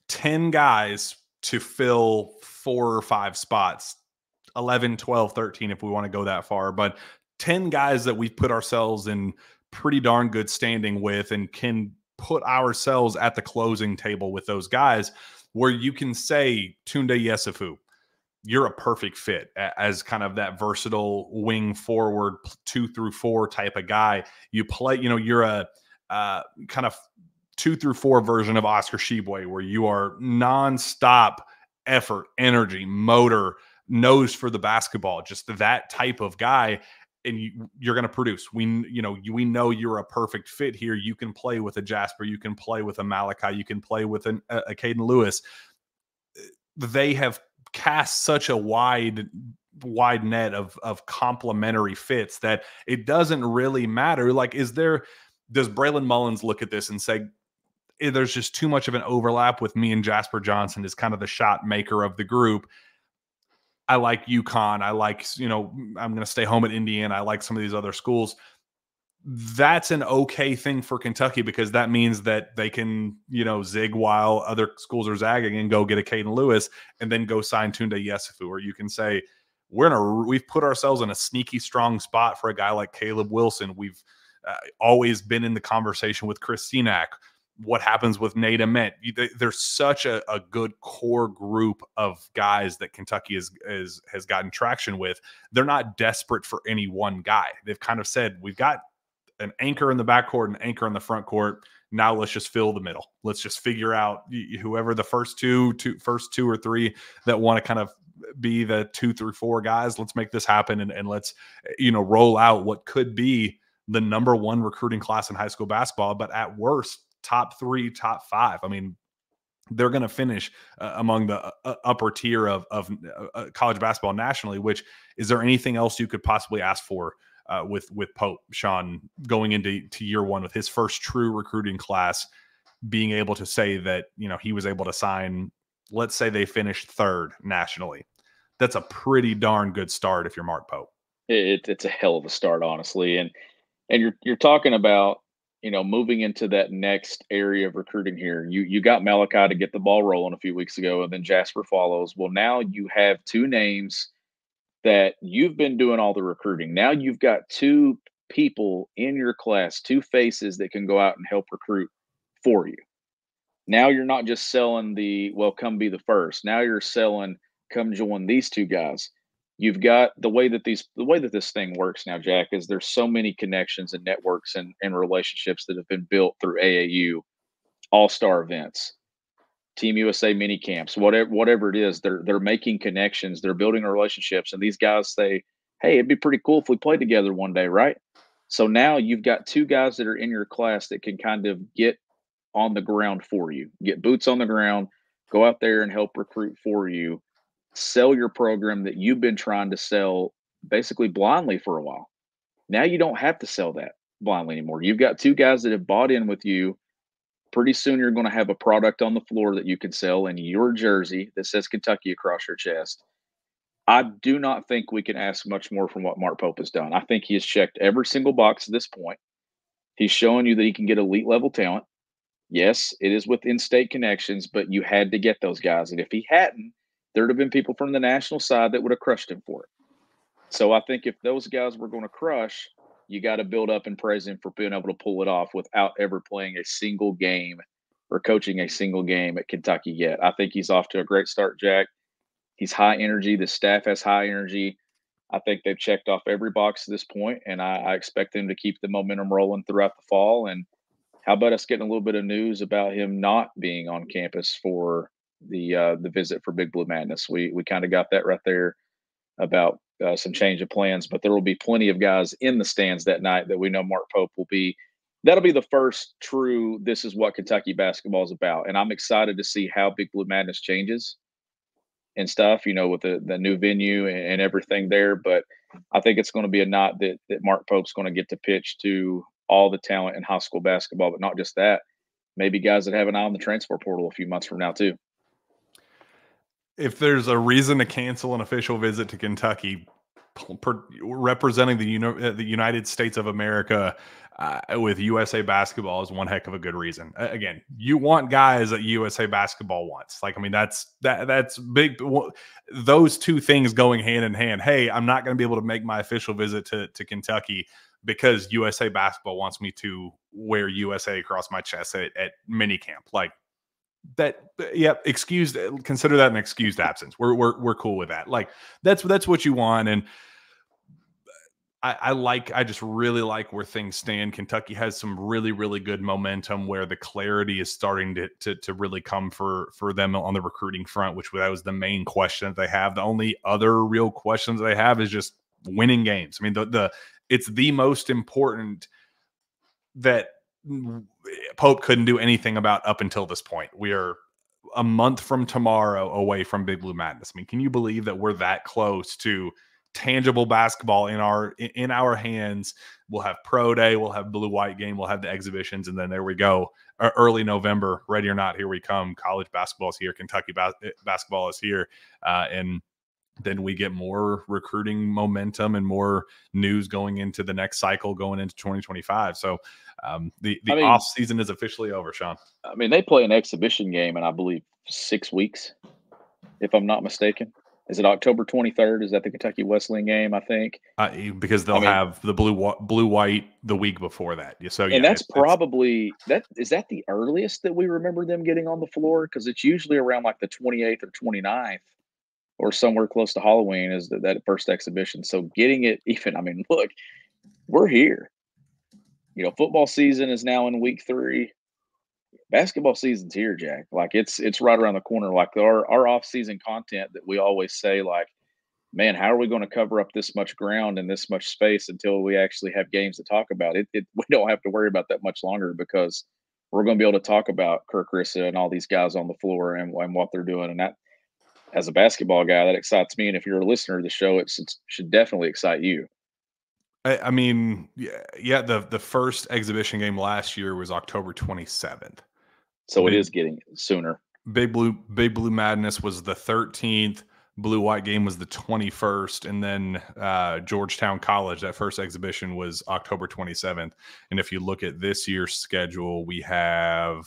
[SPEAKER 1] 10 guys to fill 4 or 5 spots, 11, 12, 13 if we want to go that far, but 10 guys that we've put ourselves in pretty darn good standing with and can put ourselves at the closing table with those guys, where you can say, Tunde Yesufu, you're a perfect fit as kind of that versatile wing forward 2 through 4 type of guy. You play, you're a kind of 2 through 4 version of Oscar Sheboy, where you are nonstop effort, energy, motor, nose for the basketball, just that type of guy. And you're going to produce. We know you're a perfect fit here. You can play with a Jasper. You can play with a Malachi. You can play with a Caden Lewis. They have cast such a wide net of complementary fits that it doesn't really matter. Like, does Braylon Mullins look at this and say, there's just too much of an overlap with me and Jasper Johnson as kind of the shot maker of the group? I like UConn. I like, I'm going to stay home at Indiana. I like some of these other schools. That's an okay thing for Kentucky, because that means that they can, zig while other schools are zagging and go get a Caden Lewis and then go sign Tunde Yesufu. Or you can say, we've put ourselves in a sneaky strong spot for a guy like Caleb Wilson. We've always been in the conversation with Chris Senack. What happens with Nate Ament? There's such a good core group of guys that Kentucky has gotten traction with. They're not desperate for any one guy. They've kind of said, we've got an anchor in the backcourt and an anchor in the front court. Now let's just fill the middle. Let's just figure out whoever the first two or three that want to kind of be the 2 through 4 guys. Let's make this happen and let's roll out what could be the number 1 recruiting class in high school basketball, but at worst, top 3, top 5. I mean, they're going to finish among the upper tier of college basketball nationally. Which, is there anything else you could possibly ask for with Pope, Sean, going into year 1 with his first true recruiting class, being able to say that he was able to sign, let's say they finished 3rd nationally? That's a pretty darn good start if you're Mark Pope.
[SPEAKER 3] It's a hell of a start, honestly, and you're talking about moving into that next area of recruiting here. You got Malachi to get the ball rolling a few weeks ago, and then Jasper follows. Well, now you have 2 names that you've been doing all the recruiting. Now you've got 2 people in your class, 2 faces that can go out and help recruit for you. Now you're not just selling come be the first. Now you're selling, come join these 2 guys. You've got the way that this thing works now, Jack, is there's so many connections and networks and relationships that have been built through AAU, all-star events, Team USA mini camps, whatever it is. They're making connections, they're building relationships, and these guys say, hey, it'd be pretty cool if we played together one day, right? So now you've got 2 guys that are in your class that can kind of get on the ground for you, get boots on the ground, go out there and help recruit for you, sell your program that you've been trying to sell basically blindly for a while. Now you don't have to sell that blindly anymore. You've got 2 guys that have bought in with you. Pretty soon you're going to have a product on the floor that you can sell in your jersey that says Kentucky across your chest. I do not think we can ask much more from what Mark Pope has done. I think he has checked every single box at this point. He's showing you that he can get elite level talent. Yes, it is with in-state connections, but you had to get those guys. And if he hadn't, there'd have been people from the national side that would have crushed him for it. So I think if those guys were going to crush, you got to build up and praise him for being able to pull it off without ever playing a single game or coaching a single game at Kentucky yet. I think he's off to a great start, Jack. He's high energy. The staff has high energy. I think they've checked off every box at this point, and I expect them to keep the momentum rolling throughout the fall. And how about us getting a little bit of news about him not being on campus for the visit for Big Blue Madness? We kind of got that right there about some change of plans, but there will be plenty of guys in the stands that night that we know Mark Pope will be. That'll be the first true, this is what Kentucky basketball is about. And I'm excited to see how Big Blue Madness changes and stuff, with the new venue and everything there. But I think it's going to be a night that Mark Pope's going to get to pitch to all the talent in high school basketball, but not just that. Maybe guys that have an eye on the transfer portal a few months from now too.
[SPEAKER 1] If there's a reason to cancel an official visit to Kentucky, representing the United States of America, with USA basketball is one heck of a good reason. Again, you want guys that USA basketball wants. Like, I mean, that's big. Those two things going hand in hand. Hey, I'm not going to be able to make my official visit to Kentucky because USA basketball wants me to wear USA across my chest at minicamp. Like that. Yeah. Consider that an excused absence. We're cool with that. Like that's what you want. And I just really like where things stand. Kentucky has some really, really good momentum where the clarity is starting to really come for them on the recruiting front, which that was the main question that they have. The only other real questions they have is just winning games. I mean, it's the most important that Pope couldn't do anything about up until this point. We are a month from tomorrow away from Big Blue Madness. I mean, can you believe that we're that close to tangible basketball in our hands? We'll have pro day, we'll have blue white game, we'll have the exhibitions, and then there we go. Early November, ready or not, here we come. College basketball is here, Kentucky basketball is here, and then we get more recruiting momentum and more news going into the next cycle, going into 2025. So the off season is officially over, Sean.
[SPEAKER 3] I mean, they play an exhibition game in, I believe, 6 weeks, if I'm not mistaken. Is it October 23rd? Is that the Kentucky Wesleyan game, I think?
[SPEAKER 1] Because they'll have the blue-white the week before that. So, yeah.
[SPEAKER 3] And that's probably – is that the earliest that we remember them getting on the floor? Because it's usually around like the 28th or 29th or somewhere close to Halloween is that first exhibition. So getting it even – I mean, look, we're here. You know, football season is now in week 3. Basketball season's here, Jack. Like it's right around the corner. Like our off-season content that we always say, like, man, how are we going to cover up this much ground and this much space until we actually have games to talk about? We don't have to worry about that much longer because we're going to be able to talk about Kirk Rissa and all these guys on the floor and what they're doing. And that, as a basketball guy, that excites me. And if you're a listener to the show, it should definitely excite you.
[SPEAKER 1] I mean, yeah. The first exhibition game last year was October 27th.
[SPEAKER 3] So it is getting sooner.
[SPEAKER 1] Big Blue Madness was the 13th. Blue White game was the 21st, and then Georgetown College, that first exhibition was October 27th. And if you look at this year's schedule, we have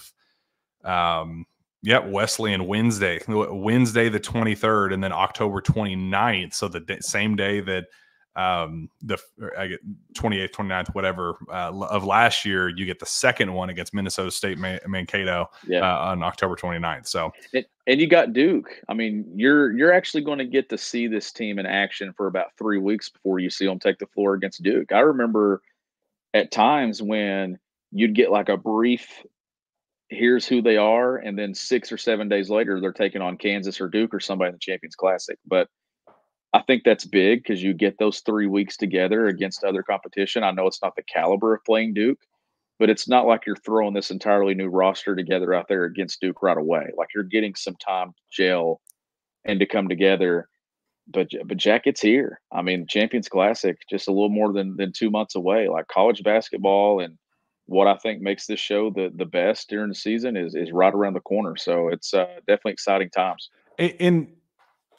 [SPEAKER 1] Wesleyan Wednesday the 23rd, and then October 29th. So the same day that the 28th, 29th, whatever of last year, you get the second one against Minnesota State Mankato on October 29th. So
[SPEAKER 3] and you got Duke. I mean, you're actually going to get to see this team in action for about 3 weeks before you see them take the floor against Duke. I remember at times when you'd get like a brief, here's who they are, and then 6 or 7 days later, they're taking on Kansas or Duke or somebody in the Champions Classic. But I think that's big because you get those 3 weeks together against other competition. I know it's not the caliber of playing Duke, but it's not like you're throwing this entirely new roster together out there against Duke right away. Like you're getting some time to gel and to come together. But Jack, it's here. I mean, Champions Classic, just a little more than 2 months away. Like college basketball and what I think makes this show the best during the season is right around the corner. So it's definitely exciting times.
[SPEAKER 1] And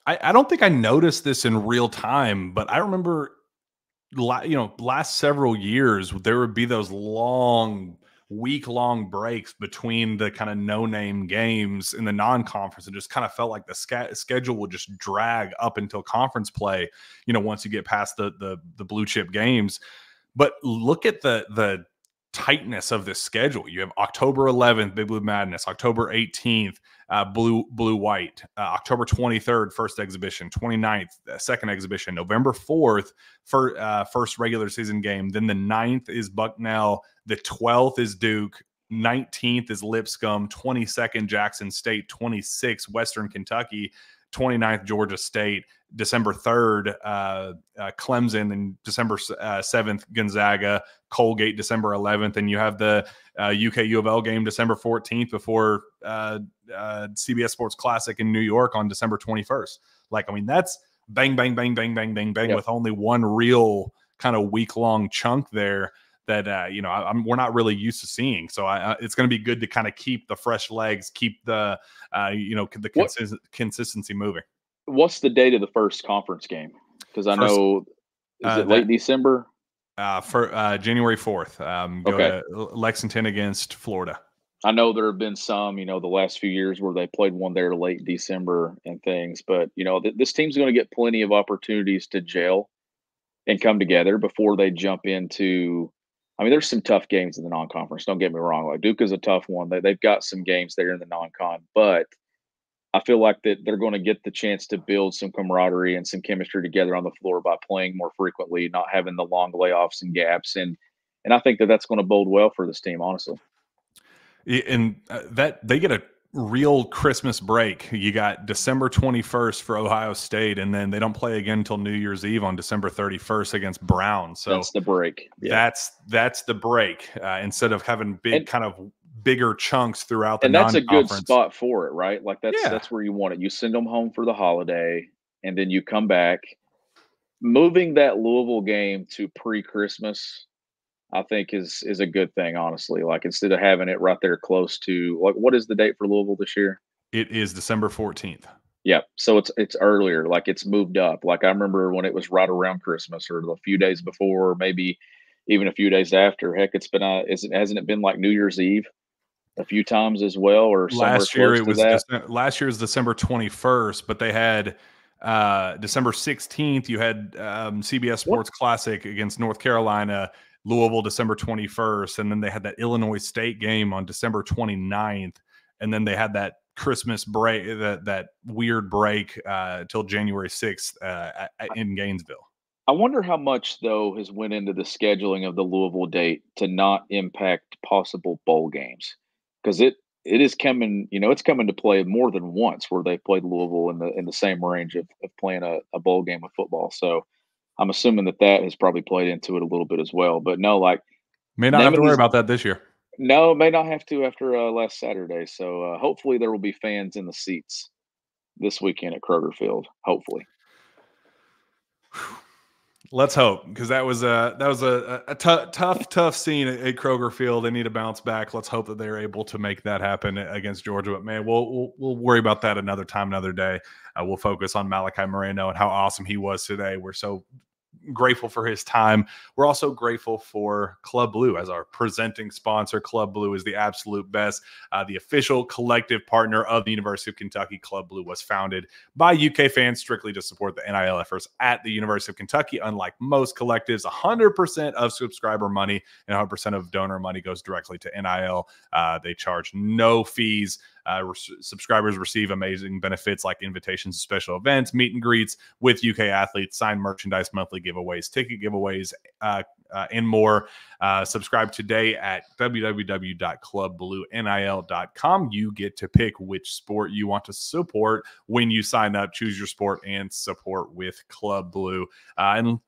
[SPEAKER 1] I don't think I noticed this in real time, but I remember, last several years, there would be those week-long breaks between the kind of no-name games in the non-conference. It just kind of felt like the schedule would just drag up until conference play, once you get past the blue chip games. But look at the tightness of this schedule. You have October 11th, Big Blue Madness, October 18th, blue white, October 23rd, first exhibition, 29th, second exhibition, November 4th, first regular season game. Then the 9th is Bucknell, the 12th is Duke, 19th is Lipscomb, 22nd Jackson State, 26th Western Kentucky, 29th Georgia State, December 3rd Clemson, and December 7th Gonzaga, Colgate December 11th, and you have the UK U of L game December 14th before CBS Sports Classic in New York on December 21st. Like, I mean, that's bang, bang, bang, bang, bang, bang, bang, with only one real kind of week-long chunk there that we're not really used to seeing. So it's going to be good to kind of keep the fresh legs, keep the consistency moving.
[SPEAKER 3] What's the date of the first conference game? Because I know, is it late December?
[SPEAKER 1] For January 4th. Go
[SPEAKER 3] Okay.
[SPEAKER 1] to Lexington against Florida.
[SPEAKER 3] I know there have been some, the last few years where they played one there late December and things, but this team's going to get plenty of opportunities to gel and come together before they jump into. I mean, there's some tough games in the non-conference. Don't get me wrong. Like Duke is a tough one. They've got some games there in the non-con, but I feel like that they're going to get the chance to build some camaraderie and some chemistry together on the floor by playing more frequently, not having the long layoffs and gaps, and I think that that's going to bode well for this team, honestly.
[SPEAKER 1] And that they get a real Christmas break. You got December 21st for Ohio State, and then they don't play again until New Year's Eve on December 31st against Brown. So
[SPEAKER 3] that's the break. Yeah.
[SPEAKER 1] That's the break. Instead of having bigger chunks throughout the
[SPEAKER 3] and that's a good
[SPEAKER 1] non-conference.
[SPEAKER 3] spot for it, right? Like that's where you want it. You send them home for the holiday, and then you come back. Moving that Louisville game to pre-Christmas, I think is a good thing, honestly. Like instead of having it right there close to what is the date for Louisville this year?
[SPEAKER 1] It is December 14th.
[SPEAKER 3] Yeah, so it's earlier. Like it's moved up. Like I remember when it was right around Christmas or a few days before, or maybe even a few days after. Heck, it's been hasn't it been like New Year's Eve a few times as well, or
[SPEAKER 1] last year it was
[SPEAKER 3] last
[SPEAKER 1] year was December 21st, but they had December 16th. You had CBS Sports Classic against North Carolina, Louisville December 21st, and then they had that Illinois State game on December 29th, and then they had that Christmas break, that weird break till January 6th in Gainesville.
[SPEAKER 3] I wonder how much though has went into the scheduling of the Louisville date to not impact possible bowl games, because it is coming. It's coming to play more than once where they played Louisville in the same range of playing a bowl game of football. So I'm assuming that has probably played into it a little bit as well. But no, like
[SPEAKER 1] may not have to worry about that this year.
[SPEAKER 3] No, may not have to after last Saturday. So hopefully there will be fans in the seats this weekend at Kroger Field. Hopefully.
[SPEAKER 1] Let's hope, because that was a tough scene at Kroger Field. They need to bounce back. Let's hope that they're able to make that happen against Georgia. But man, we'll worry about that another time, another day. We'll focus on Malachi Moreno and how awesome he was today. We're so grateful for his time. We're also grateful for Club Blue as our presenting sponsor. Club Blue is the absolute best. The official collective partner of the University of Kentucky. Club Blue was founded by UK fans strictly to support the NIL efforts at the University of Kentucky. Unlike most collectives, 100% of subscriber money and 100% of donor money goes directly to NIL. They charge no fees. Subscribers receive amazing benefits like invitations to special events, meet and greets with UK athletes, signed merchandise, monthly giveaways, ticket giveaways, and more. Subscribe today at www.clubbluenil.com. You get to pick which sport you want to support when you sign up. Choose your sport and support with Club Blue. And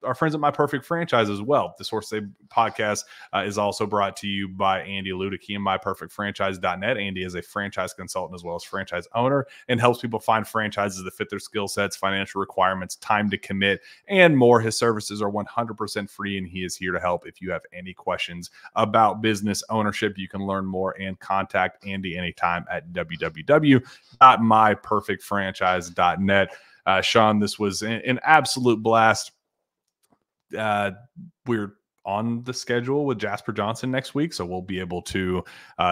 [SPEAKER 1] our friends at My Perfect Franchise as well. The Source Say podcast is also brought to you by Andy Ludicky and MyPerfectFranchise.net. Andy is a franchise consultant as well as franchise owner and helps people find franchises that fit their skill sets, financial requirements, time to commit, and more. His services are 100% free, and he is here to help. If you have any questions about business ownership, you can learn more and contact Andy anytime at www.myperfectfranchise.net. Sean, this was an absolute blast. We're on the schedule with Jasper Johnson next week, so we'll be able to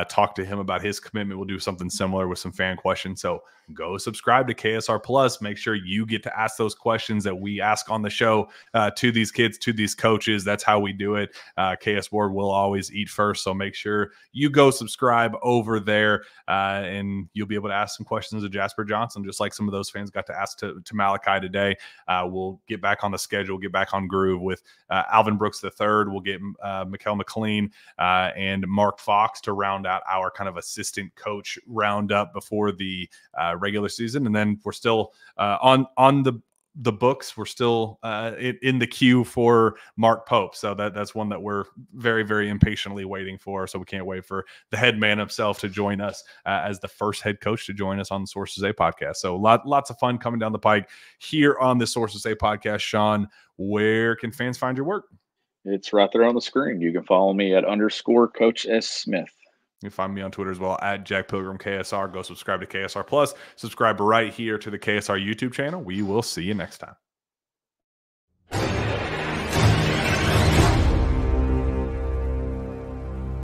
[SPEAKER 1] talk to him about his commitment. We'll do something similar with some fan questions. So go subscribe to KSR Plus. Make sure you get to ask those questions that we ask on the show to these kids, to these coaches. That's how we do it. KS Board will always eat first, so make sure you go subscribe over there, and you'll be able to ask some questions of Jasper Johnson, just like some of those fans got to ask to Malachi today. We'll get back on the schedule, get back on groove with Alvin Brooks III. We'll get Mikkel McLean and Mark Fox to round out our kind of assistant coach roundup before the regular season, and then we're still on the books. We're still in the queue for Mark Pope, so that's one that we're very, very impatiently waiting for. So we can't wait for the head man himself to join us as the first head coach to join us on the Sources A podcast. So lots of fun coming down the pike here on the Sources A podcast. Sean, where can fans find your work?
[SPEAKER 3] It's right there on the screen. You can follow me at _Coach S. Smith.
[SPEAKER 1] You can find me on Twitter as well at Jack Pilgrim KSR. Go subscribe to KSR Plus. Subscribe right here to the KSR YouTube channel. We will see you next time.